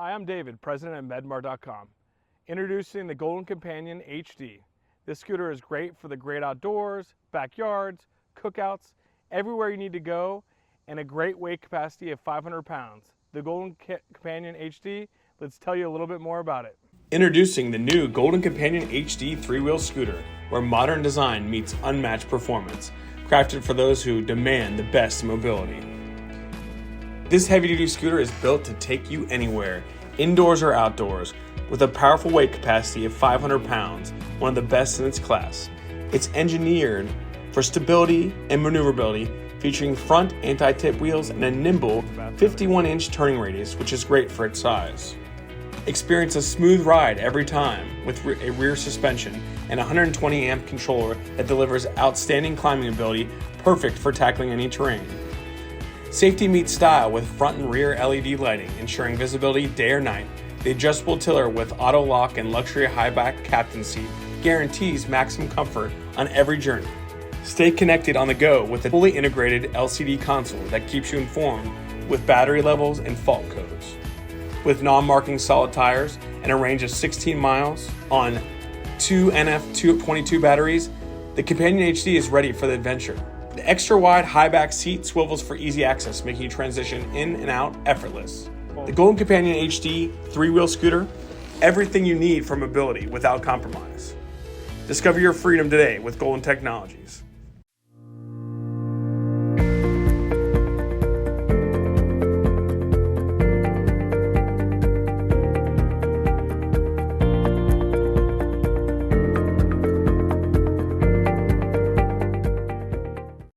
Hi, I'm David, president of Medmar.com. Introducing the Golden Companion HD. This scooter is great for the great outdoors, backyards, cookouts, everywhere you need to go, and a great weight capacity of 500 pounds. The Golden Companion HD, let's tell you a little bit more about it. Introducing the new Golden Companion HD 3-wheel scooter, where modern design meets unmatched performance, crafted for those who demand the best mobility. This heavy-duty scooter is built to take you anywhere, indoors or outdoors, with a powerful weight capacity of 500 pounds, one of the best in its class. It's engineered for stability and maneuverability, featuring front anti-tip wheels and a nimble 51-inch turning radius, which is great for its size. Experience a smooth ride every time with a rear suspension and a 120 amp controller that delivers outstanding climbing ability, perfect for tackling any terrain. Safety meets style with front and rear LED lighting, ensuring visibility day or night. The adjustable tiller with auto lock and luxury high back captain seat guarantees maximum comfort on every journey. Stay connected on the go with a fully integrated LCD console that keeps you informed with battery levels and fault codes. With non-marking solid tires and a range of 16 miles on 2 NF22 batteries, the Companion HD is ready for the adventure. The extra wide high back seat swivels for easy access, making you transition in and out effortless. The Golden Companion HD 3-wheel scooter, everything you need for mobility without compromise. Discover your freedom today with Golden Technologies.